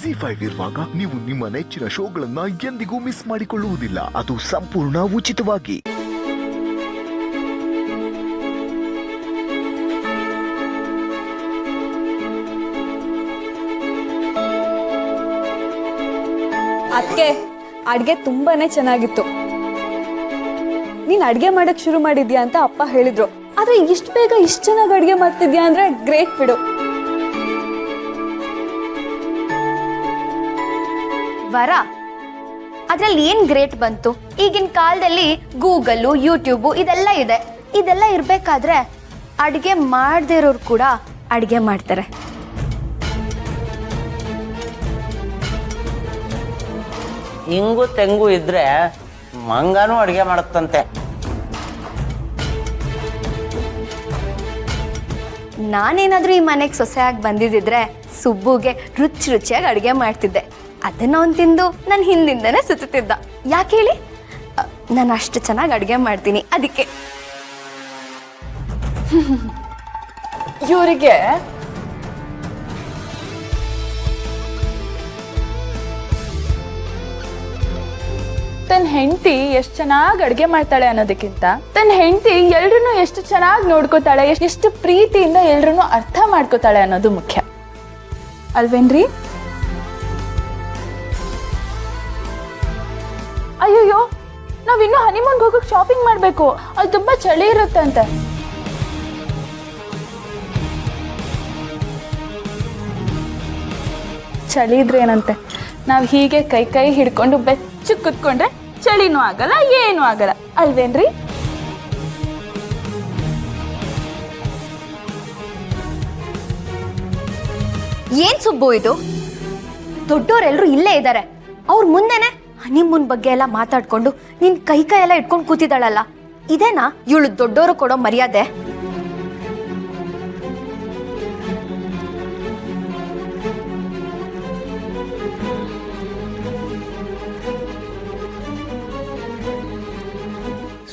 ಜಿ5 ಇರುವಾಗ ನೀವು ನಿಮ್ಮ ನೆಚ್ಚಿನ ಶೋಗಳನ್ನ ಎಂದಿಗೂ ಮಿಸ್ ಮಾಡಿಕೊಳ್ಳುವುದಿಲ್ಲ. ಅದು ಸಂಪೂರ್ಣ ಉಚಿತವಾಗಿ. ಅದಕ್ಕೆ ಅಡ್ಗೆ ತುಂಬಾನೇ ಚೆನ್ನಾಗಿತ್ತು. ನೀನ್ ಅಡ್ಗೆ ಮಾಡಕ್ ಶುರು ಮಾಡಿದ್ಯಾ ಅಂತ ಅಪ್ಪ ಹೇಳಿದ್ರು. ಆದ್ರೆ ಇಷ್ಟು ಬೇಗ ಇಷ್ಟು ಚೆನ್ನಾಗಿ ಅಡ್ಗೆ ಮಾಡ್ತಿದ್ಯಾ ಅಂದ್ರೆ ಗ್ರೇಟ್ ಬಿಡು. ವರ ಅದ್ರಲ್ಲಿ ಏನ್ ಗ್ರೇಟ್ ಬಂತು? ಈಗಿನ ಕಾಲದಲ್ಲಿ ಗೂಗಲ್, ಯೂಟ್ಯೂಬ್ ಇದೆಲ್ಲ ಇದೆ. ಇದೆಲ್ಲ ಇರ್ಬೇಕಾದ್ರೆ ಅಡ್ಗೆ ಮಾಡದೇ ಇರೋರು ಕೂಡ ಅಡ್ಗೆ ಮಾಡ್ತಾರೆ. ಹಿಂಗು ತೆಂಗು ಇದ್ರೆ ಮಂಗನೂ ಅಡುಗೆ ಮಾಡುತ್ತಂತೆ. ನಾನೇನಾದ್ರೂ ಈ ಮನೆಗೆ ಸೊಸೆಯಾಗಿ ಬಂದಿದ್ದಿದ್ರೆ ಸುಬ್ಬುಗೆ ರುಚಿಯಾಗಿ ಅಡುಗೆ ಮಾಡ್ತಿದ್ದೆ. ಅದನ್ನ ಅವ್ನು ತಿಂದು ನನ್ನ ಹಿಂದಿಂದನೇ ಸುತ್ತಿದ್ದ. ಯಾಕೆ ಹೇಳಿ? ನಾನು ಅಷ್ಟು ಚೆನ್ನಾಗಿ ಅಡುಗೆ ಮಾಡ್ತೀನಿ ಅದಕ್ಕೆ. ಇವರಿಗೆ ತನ್ನ ಹೆಂಡತಿ ಎಷ್ಟು ಚೆನ್ನಾಗಿ ಅಡ್ಗೆ ಮಾಡ್ತಾಳೆ ಅನ್ನೋದಕ್ಕಿಂತ ತನ್ನ ಹೆಂಡತಿ ಎಲ್ರನ್ನೂ ಎಷ್ಟು ಚೆನ್ನಾಗಿ ನೋಡ್ಕೋತಾಳೆ, ಎಷ್ಟು ಪ್ರೀತಿಯಿಂದ ಎಲ್ರನ್ನೂ ಅರ್ಥ ಮಾಡ್ಕೋತಾಳೆ ಅನ್ನೋದು ಮುಖ್ಯ ಅಲ್ವೇನ್ರಿ? ಅಯ್ಯಯ್ಯೋ, ನಾವಿನ್ನೂ ಹನಿಮೂನ್ಗೆ ಹೋಗಕ್ಕೆ ಶಾಪಿಂಗ್ ಮಾಡಬೇಕು. ಅದು ತುಂಬಾ ಚಳಿ ಇರುತ್ತಂತೆ. ಚಳಿ ಇದ್ರೆ ಏನಂತೆ, ನಾವು ಹೀಗೆ ಕೈ ಕೈ ಹಿಡ್ಕೊಂಡು ಬೆಚ್ಚು ಕುತ್ಕೊಂಡ್ರೆ ಚಳಿನೂ ಆಗಲ್ಲ, ಏನೂ ಆಗಲ್ಲ ಅಲ್ವೇನ್ರಿ? ಏನ್ ಸುಬ್ಬು ಇದು? ದೊಡ್ಡೋರೆಲ್ರು ಇಲ್ಲೇ ಇದ್ದಾರೆ. ಅವ್ರ ಮುಂದೆನೆ ಹನಿಮೂನ್ ಬಗ್ಗೆ ಎಲ್ಲ ಮಾತಾಡ್ಕೊಂಡು ನಿನ್ ಕೈ ಕೈ ಎಲ್ಲ ಇಟ್ಕೊಂಡು ಕೂತಿದ್ದಾಳಲ್ಲ, ಇದೇನಾ ಇವಳು ದೊಡ್ಡೋರು ಕೊಡೋ ಮರ್ಯಾದೆ?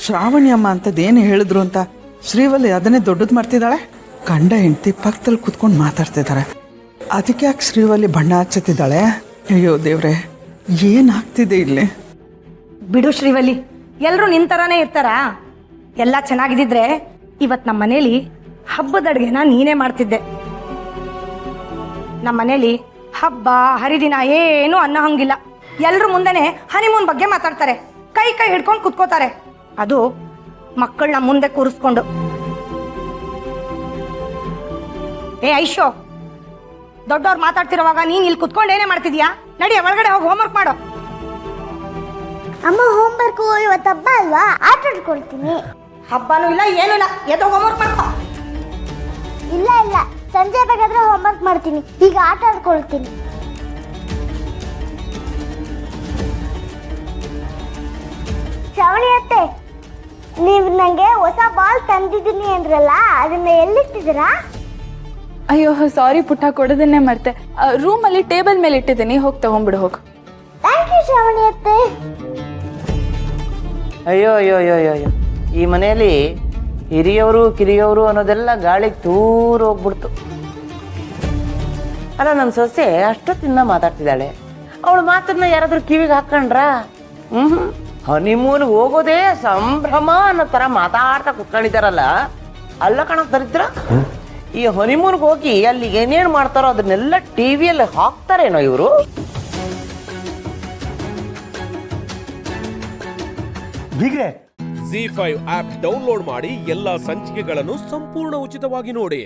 ಶ್ರಾವಣಿ ಅಮ್ಮ ಅಂತದೇನು ಹೇಳಿದ್ರು ಅಂತ ಶ್ರೀವಲ್ಲಿ ಅದನ್ನೇ ದೊಡ್ಡದು ಮಾಡ್ತಿದ್ದಾಳೆ. ಗಂಡ ಹೆಂಡತಿ ಪಕ್ಕದಲ್ಲಿ ಕುತ್ಕೊಂಡು ಮಾತಾಡ್ತಿದ್ದಾರೆ. ಅದಕ್ಕೆ ಯಾಕೆ ಶ್ರೀವಲ್ಲಿ ಬಣ್ಣ ಹಚ್ಚುತ್ತಿದ್ದಾಳೆ? ಅಯ್ಯೋ ದೇವ್ರೆ, ಏನಾಗ್ತಿದೆ ಇಲ್ಲಿ? ಬಿಡು ಶ್ರೀವಲ್ಲಿ, ಎಲ್ಲರೂ ನಿಂತರಾನೇ ಇರ್ತಾರಾ? ಎಲ್ಲ ಚೆನ್ನಾಗಿದ್ದಿದ್ರೆ ಇವತ್ತು ನಮ್ಮ ಮನೇಲಿ ಹಬ್ಬದ ಅಡುಗೆನ ನೀನೇ ಮಾಡ್ತಿದ್ದೆ. ನಮ್ಮ ಮನೇಲಿ ಹಬ್ಬ ಹರಿದಿನ ಏನು ಅನ್ನೋ ಹಂಗಿಲ್ಲ. ಎಲ್ರ ಮುಂದೆನೆ ಹನಿಮೂನ್ ಬಗ್ಗೆ ಮಾತಾಡ್ತಾರೆ, ಕೈ ಕೈ ಹಿಡ್ಕೊಂಡು ಕುತ್ಕೋತಾರೆ. ಅದು ಮಕ್ಕಳನ್ನ ಮುಂದೆ ಕೂರಿಸ್ಕೊಂಡು. ಏ ಐಶೋ, ದೊಡ್ಡವ್ರು ಮಾತಾಡ್ತಿರುವಾಗ ನೀನ್ ಇಲ್ಲಿ ಕುತ್ಕೊಂಡು ಏನೇ ಮಾಡ್ತಿದ್ಯಾ? ನಡಿ ಒಳಗಡೆ ಹೋಗಿ ಹೋಮ್ವರ್ಕ್ ಮಾಡು. ಅಮ್ಮ ಹೋಮ್ವರ್ಕ್ ಇವತ್ತು ಹಬ್ಬ ಅಲ್ವಾ, ಆಟ ಆಡ್ಕೊಳ್ತೀನಿ. ಹಬ್ಬನೂ ಇಲ್ಲ ಏನೂ ಇಲ್ಲ, ಎದ್ದು ಹೋಮ್ವರ್ಕ್ ಮಾಡ್ಕೋ. ಇಲ್ಲ ಇಲ್ಲ, ಸಂಜೆ ಬೇಕಾದ್ರೆ ಹೋಮ್ವರ್ಕ್ ಮಾಡ್ತೀನಿ, ಈಗ ಆಟ ಆಡ್ಕೊಳ್ತೀನಿ. ಶ್ರಾವಣಿ ಅತ್ತೆ, ನೀವು ನಂಗೆ ಹೊಸ ಬಾಲ್ ತಂದಿದ್ದೀನಿ ಅಂದ್ರಲ್ಲ, ಅದನ್ನ ಎಲ್ಲಿಟ್ಟಿದ್ದೀರಾ? ಅಯ್ಯೋ ಸಾರಿ ಪುಟ್ಟ, ಕೊಡೋದನ್ನೇ ಮರ್ತೆ. ರೂಮಲ್ಲಿ ಟೇಬಲ್ ಮೇಲೆ ಇಟ್ಟಿದ್ದೀನಿ, ಹೋಗಿ ತಗೊಂಡ್ಬಿಡು ಹೋಗು. ಥ್ಯಾಂಕ್ ಯು ಶ್ರಾವಣಿ ಅತ್ತೆ. ಅಯ್ಯೋ ಅಯ್ಯೋ ಅಯ್ಯೋ ಅಯ್ಯೋ, ಈ ಮನೆಯಲ್ಲಿ ಹಿರಿಯವರು ಕಿರಿಯವರು ಅನ್ನೋದೆಲ್ಲ ಗಾಳಿಗೆ ದೂರ ಹೋಗ್ಬಿಡ್ತು. ಅಲ್ಲ, ನನ್ನ ಸೊಸೆ ಅಷ್ಟೊತ್ತಿಂದ ಮಾತಾಡ್ತಿದ್ದಾಳೆ. ಅವಳು ಮಾತನ್ನ ಯಾರಾದ್ರೂ ಕಿವಿಗೆ ಹಾಕೊಂಡ್ರ? ಹನಿಮೂನ್ ಹೋಗೋದೇ ಸಂಭ್ರಮ ಅನ್ನೋ ತರ ಮಾತಾಡ್ತಾ ಕುತ್ಕೊಂಡಿದ್ದಾರಲ್ಲ. ಅಲ್ಲ ಕಣ ದರಿದ್ರ, ಈ ಹನಿಮೂನ್ಗೆ ಹೋಗಿ ಅಲ್ಲಿ ಏನೇನು ಮಾಡ್ತಾರೋ ಅದನ್ನೆಲ್ಲ ಟಿವಿಯಲ್ಲಿ ಹಾಕ್ತಾರೇನೋ ಇವರು. ಜಿ5 ಆಪ್ ಡೌನ್ಲೋಡ್ ಮಾಡಿ ಎಲ್ಲಾ ಸಂಚಿಕೆಗಳನ್ನು ಸಂಪೂರ್ಣ ಉಚಿತವಾಗಿ ನೋಡಿ.